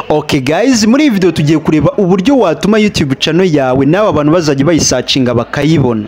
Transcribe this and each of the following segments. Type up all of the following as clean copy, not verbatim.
Okay guys, muri iyi video tugiye kureba uburyo watuma YouTube channel yawe n'aba bantu bazajya bayisearchinga bakayibona.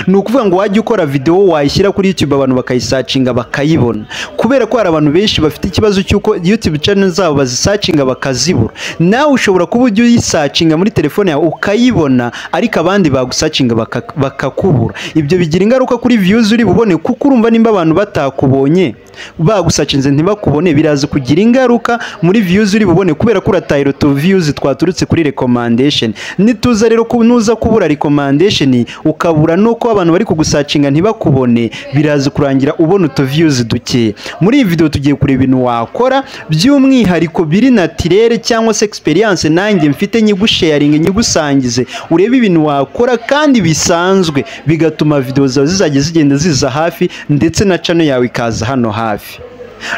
Ni ukuvuga ngo wajye ukora video wayishyira kuri YouTube abantu bakayisearchinga bakayibona, kubera ko hari abantu benshi bafite ikibazo cyuko YouTube channel zabo bazisearchinga bakazibura. Nawe ushobora kuba ujye uyisearchinga muri telefone yawe ukayibona, ariko abandi bagusearchinga bakakubura. Ibyo bigira ingaruka kuri views uri bubone, kuko urumva nimba abantu batakubonye bagusearchinze ntibakubone, biraza kugira ingaruka muri views uri bubone, kubera ko urataye to views twaturutse kuri recommendation. Nituza rero kunuza kubura recommendation ukabura nuko abantu bari kugusearchinga ntibakubone, biraza kurangira ubona to views duke. Muri iyi video tugiye kureba ibintu wakora by'umwihariko biri naturel cyangwa se experience nanjye mfite nyigusharing nyigusangize, urebe ibintu wakora kandi bisanzwe bigatuma video zawe zizajye zigenda ziza hafi, ndetse na channel yawe ikaza hano hafi.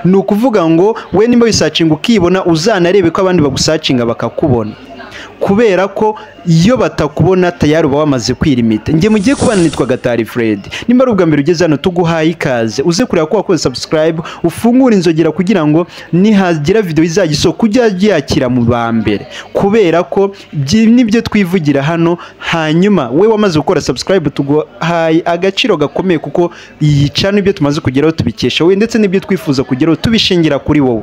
Ni ukuvuga ngo we nimba wisearchinga ukibona, uzanarebe ko abandi bagusearchinga bakakubona, kubera ko iyo batakubona tayari uba wamaze kwirimita. Ngiye mugiye kubana nitwa Gatari Fred. Nimba ari ubwa mbere ugeze hano tuguhaye ikaze, uze kureba ko wakoze subscribe, ufungura inzogera kugira ngo nihagira video izagisohoka kujya yakira mu bambere, kubera ko nibyo twivugira hano. Hanyuma we wamaze gukora subscribe tuguhaye agaciro gakomeye, kuko iyi channel ibyo tumaze kugeraho tubikesha we, ndetse nibyo twifuza kugeraho tubishingira kuri wowe.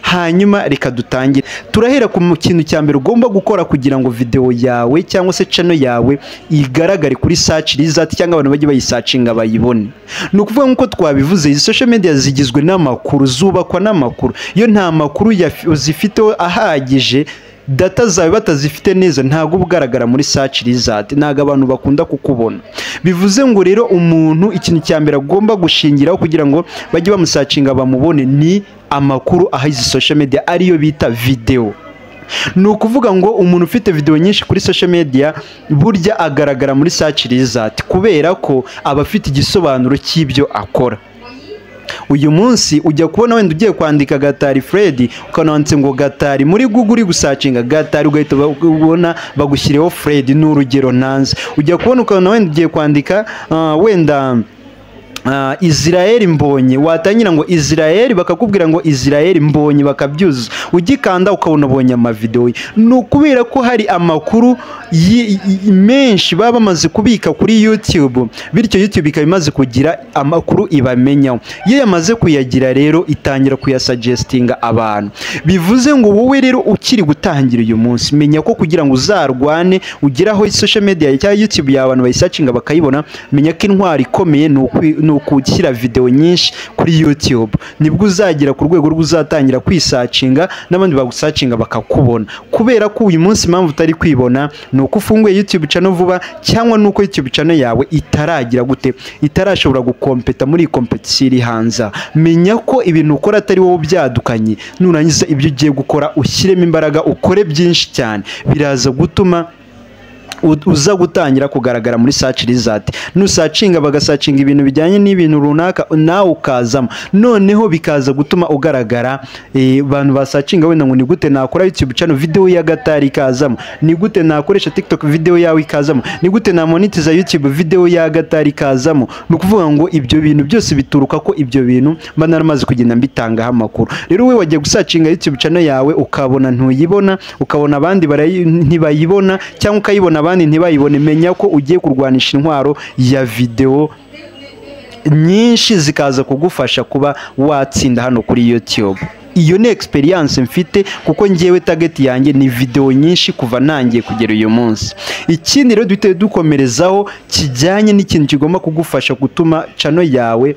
Hanyuma reka dutangire. Turahera ku kintu cya mbere ugomba gukora kugira ngo video yawe cyangwa se channel yawe igaragare kuri search result cyangwa abantu bajye bayisearchinga bayibone. Ni ukuvuga nkuko twabivuze, izi social media zigizwe n'amakuru, zubakwa n'amakuru. Iyo nta makuru zifite ahagije, data zawe batazifite neza, ntago ubugaragara muri search result, ntago abantu bakunda kukubona. Bivuze ngo rero umuntu ikintu cya mbere agomba gushingiraho kugira ngo bajye bamusearchinga bamubone ni amakuru aha izi social media ariyo bita video. Ni ukuvuga ngo umuntu ufite video nyinshi kuri social media burya agaragara muri search result, kubera ko aba afite igisobanuro cy'ibyo akora. Uyu munsi ujya kubona wenda ugiye kwandika Gatari Fred, ukananditse ngo Gatari muri Google uri gusearchinga Gatari, ugahita ubona bagushyiriyeho Fred n'urugero nanze. Ujya kubona ukabona wenda ugiye kwandika wenda Israel Mbonye, watangira ngo Israel bakakubwira ngo Israel Mbonye bakabyuza, ugikanda ukabona ubonye amavideo. No kubera ko hari amakuru menshi baba bamaze kubika kuri YouTube, bityo YouTube ikabimaze kugira amakuru ibamenyaho. Iyo yamaze kuyagira rero itangira kuyasuggestinga abantu. Bivuze ngo wowe rero ukiri gutangira uyu munsi, menya ko kugira ngo uzarwane ugeraho social media cyangwa YouTube yawe abantu bayisearchinga bakayibona, menya ko intwari ikomeye no gushyira video nyinshi kuri YouTube. Nibwo uzagira ku rwego rw'uzatangira kwisearchinga n'abandi bagusearchinga bakakubona, kubera ko uyu munsi impamvu utari kwibona nuko ufunguye YouTube channel vuba, cyangwa nuko YouTube channel yawe itaragira gute, itarashobora gukompeta muri competition iri hanze. Menya ko ibintu ukora atari wowe byadukanye, nurangiza ibyo ugiye gukora ushyiremo imbaraga, ukore byinshi cyane, biraza gutuma uza gutangira kugaragara muri search result. Nusearchinga bagasearchinga ibintu bijyanye n'ibintu runaka, nawe ukazamo, noneho bikaza gutuma ugaragara. Abantu basearchinga wenda ngo ni gute nakora YouTube channel video ya Gatari ikazamo, ni gute nakoresha TikTok video yawe ikazamo, ni gute na monetize YouTube video ya Gatari ikazamo. Ni ukuvuga ngo ibyo bintu byose bituruka ko ibyo bintu mba naramaze kugenda mbitangaho amakuru. Rero we wagiye gusearchinga YouTube channel yawe ukabona ntuyibona, ukabona abandi ntibayibona, cyangwa ukayibona abandi ntibayibone, menya ko ugiye kurwanisha intwaro ya video nyinshi zikaza kugufasha kuba watsinda hano kuri YouTube. Iyo ni experience mfite, kuko ngiyewe target yanjye ni video nyinshi kuva nangiye kugera uyu munsi. Ikindi rero duhite dukomerezaho kijyanye n'ikintu kigomba kugufasha gutuma channel yawe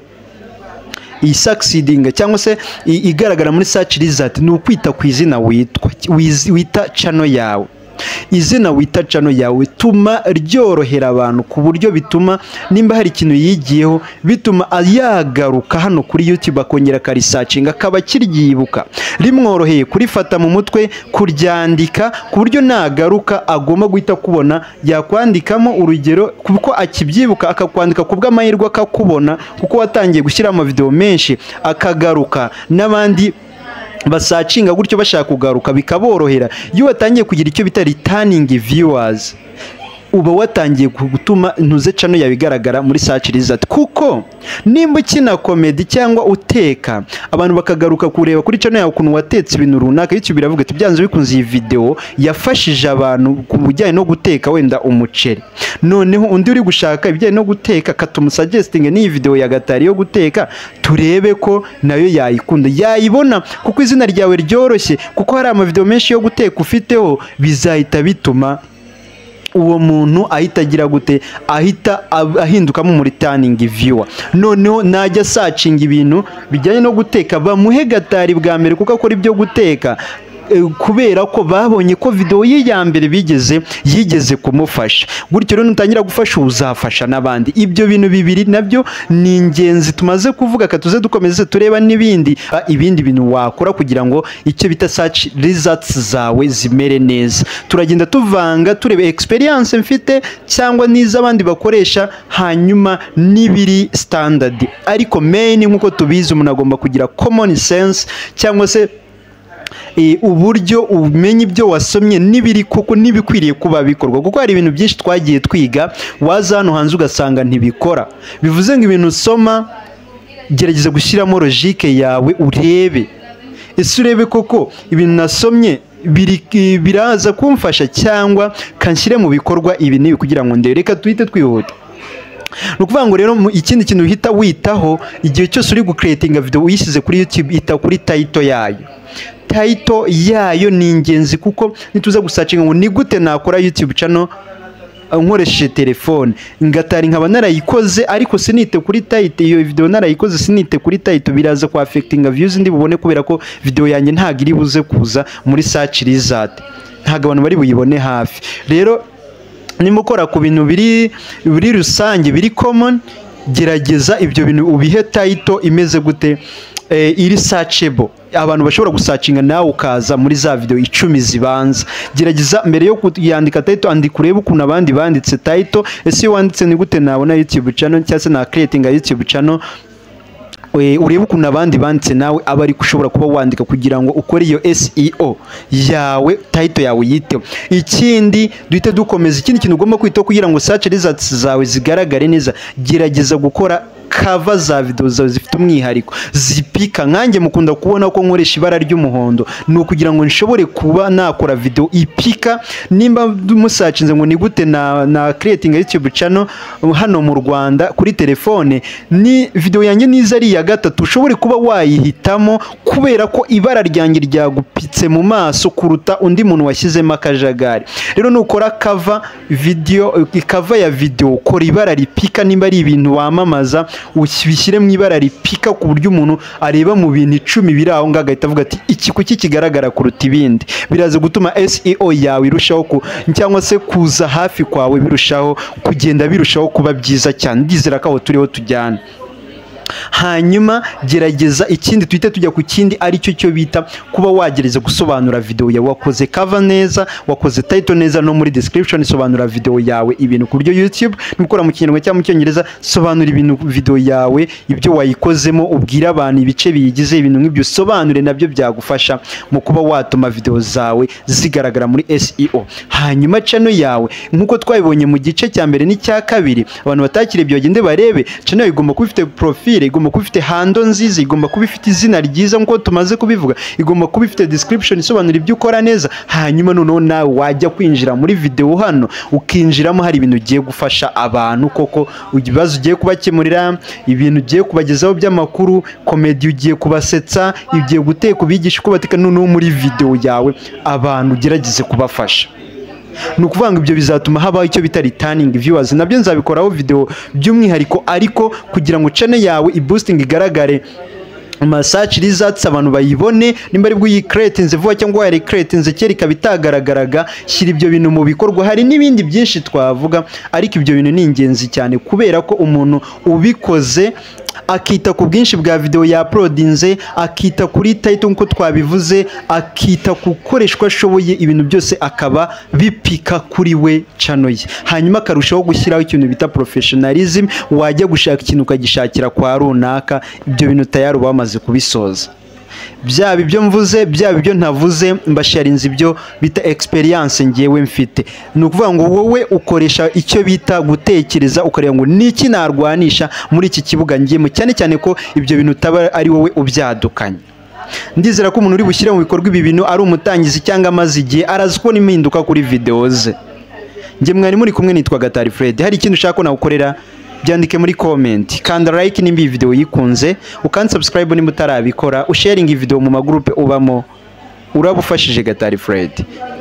succeeding cyangwa se igaragara muri search result, ni ukwita ku izina wita channel yawe. Izina wita channel yawe tuma ryorohera abantu, ku buryo bituma nimba hari ikintu yigiyeho bituma yagaruka hano kuri YouTube akongera karisearchinga, akaba kiryibuka, rimworoheye kurifata mu mutwe, kuryandika, ku buryo nagaruka agomba guhita kubona, yakwandikamo urugero kuko akibyibuka akakwandika kubw'amahirwe akakubona, kuko watangiye gushyira ama video menshi, akagaruka n'abandi basearchinga gutyo bashaka kugaruka bikaborohera. Iyo watangiye kugira icyo bita returning viewers, uba watangiye gutuma ntuze channel yawe igaragara muri search result, kuko nimba ukina comedy cyangwa uteka abantu bakagaruka kureba kuri channel yawe ukuntu watetse ibintu runaka, YouTube biravuga ati byanze bikunze iyi video yafashije abantu ku bijyanye no guteka wenda umuceri, noneho undi uri gushaka ibijyanye no guteka katumusuggestiinge n'iyi video ya Gatari yo guteka turebe ko nayo yayikunda yayibona, kuko izina ryawe ryoroshye, kuko hari ama video menshi yo guteka ufiteho, bizahita bituma uwo muntu ahita agira gute, ahita ahindukamo muri turning viewer. Noneho najya searching ibintu bijyanye no guteka bamuhe Gatari bwa mbere kuko akora ibyo guteka, kubera ko babonye ko video ye ya mbere yigeze kumufasha. Gutyo rero nutangira gufasha uzafasha nabandi. Ibyo bintu bibiri nabyo ni ingenzi tumaze kuvuga, katuze dukomeze tureba ibindi bintu wakora kugira ngo icyo bita search results zawe zimere neza. Turagenda tuvanga turebe experience mfite cyangwa n'izabandi bakoresha, hanyuma nibiri standard. Ariko main nkuko tubizi umuntu agomba kugira common sense cyangwa se uburyo umenye ibyo wasomye nibiri koko nibikwiriye kuba bikorwa, kuko hari ibintu byinshi twagiye twiga waza hano hanze ugasanga ntibikora. Bivuze ngo ibintu usoma gerageza gushyiramo logique yawe, urebe ese urebe koko ibintu nasomye biraza kumfasha cyangwa kanshyire mu bikorwa ibi nibi kugira ngo reka tuhite twihuta. Nukuvuga ngo rero ikindi kintu uhita witaho igihe cyose uri gucreatinga video uyisize kuri YouTube, ita kuri title yayo. Title yayo ni ingenzi, kuko nituza gusearchinga ngo ni gute nakora YouTube channel nkoresheje telefone, Gatari nkaba narayikoze ariko sinite kuri title, iyo video narayikoze sinite kuri title, biraza ku affectinga views ndi bubone, kubera ko video yanjye ntago iri buze kuza muri search result, ntago abantu bari buyibone hafi. Rero nimukora ku bintu biri rusange biri common, gerageza ibyo bintu ubihe title imeze gute, iri searchable, abantu bashobora gusearchinga nawe ukaza muri za video 10 zibanza. Gerageza mbere yo kuyandika title andi kureba ukuntu abandi banditse title, ese wanditse ni gute nabona YouTube channel cyangwa se na creating a YouTube channel, urebe ukuntu abandi banditse nawe aba ari kushobora kuba wandika kugira ngo ukore iyo SEO yawe, title yawe yiteho. Ikindi duhite dukomeza, ikindi kintu ugomba kwitaho kugira ngo search results zawe zigaragare neza, gerageza gukora cover za video zawe zifite umwihariko zipika. Nkanjye mukunda kubona ko nkoresha ibara ry'umuhondo, no kugira ngo nshobore kuba nakora video ipika. Nimba musearchinze ngo ni gute na creating YouTube channel hano mu Rwanda kuri telefone, ni video yanjye niza ari ya gatatu ushobore kuba wayihitamo, kubera ko ibara ryanjye ryagupitse mu maso kuruta undi muntu washyizemo akajagari. Rero nukora cover ya video kora ibara ripika, nimba ari ibintu wamamaza ubishyire mu ibara ripika ku buryo umuntu areba mu bintu 10 biri aho ngaho agahita avuga ati iki kuki kigaragara kuruta ibindi. Biraza gutuma SEO yawe irushaho cyangwa se kuza hafi kwawe birushaho kugenda birushaho kuba byiza cyane. Ndizera ko aho turiho tujyana. Hanyuma gerageza ikindi tuhite tujya ku kindi, ari cyo bita kuba wagereza gusobanura video yawe. Wakoze cover neza, wakoze title neza, no muri description sobanura video yawe ibintu ku buryo YouTube nikora mu Kinyarwanda cyangwa mu Cyongereza, sobanura ibintu video yawe ibyo wayikozemo, ubwira abantu ibice biyigize, ibintu nk'ibyo sobanure, nabyo byagufasha mu kuba watuma video zawe zigaragara muri SEO. Hanyuma channel yawe nkuko twabibonye mu gice cya mbere n'icya kabiri, abantu batakirebye bagende barebe, channel igomba kuba ifite profile, igomba kuba ifite handle nziza, igomba kuba ifite izina ryiza nkuko tumaze kubivuga, igomba kuba ifite description isobanura ibyo ukora neza. Hanyuma noneho nawe wajya kwinjira muri video hano ukinjiramo hari ibintu ugiye gufasha abantu koko, ibibazo ugiye kubakemurira, ibintu ugiye kubagezaho by'amakuru, comedy ugiye kubasetsa, ugiye guteka ubigisha uko bateka, noneho muri video yawe abantu gerageze kubafasha. Nukuvuga ngo ibyo bizatuma habaho icyo bita returning viewers, nabyo nzabikoraho video by'umwihariko, ariko kugira ngo channel yawe i-boosting igaragare ama search results abantu bayibone, nimba ari bwo yicreatinze vuba cyangwa yari creatinze kera ikabitagaragaraga, shyira ibyo bintu mu bikorwa. Hari n'ibindi byinshi twavuga, ariko ibyo bintu ni ingenzi cyane, kubera ko umuntu ubikoze akita ku bwinshi bwa video ya uploadinze, akita kuri title nko twabivuze, akita kukoreshwa ashoboye, ibintu byose akaba bipika kuri we channel ye. Hanyuma akarushaho gushyiraho ikintu bita professionalism, wajya gushaka ikintu ukagishakira kwa runaka, ibyo bintu tayari bamaze kubisoza. byaba ibyo mvuze byaba ibyo ntavuze mbasharinze ibyo bita experience ngewe mfite. Ni ukuvuga ngo wowe ukoresha icyo bita gutekereza ukareba ngo niki narwanisha muri iki kibuga ngiyemo, cyane cyane ko ibyo bintu utaba ari wowe ubyadukanye. Ndizera ko umuntu uri bushyire mu bikorwa ibi bintu ari umutangizi cyangwa amaze igihe arazi ko n'impinduka kuri video ze. Nge mwari muri kumwe nitwa Gatari Fred. Hari ikintu ushaka ko nawukorera byandike muri comment, kanda like nimba iyi video yikunze, ukansubscribe nimba utarabikora, usharing video mu magroupe ubamo, urabufashije Gatari Fred.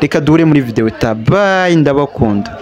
Reka duhure muri video ta, bye, ndabakunda.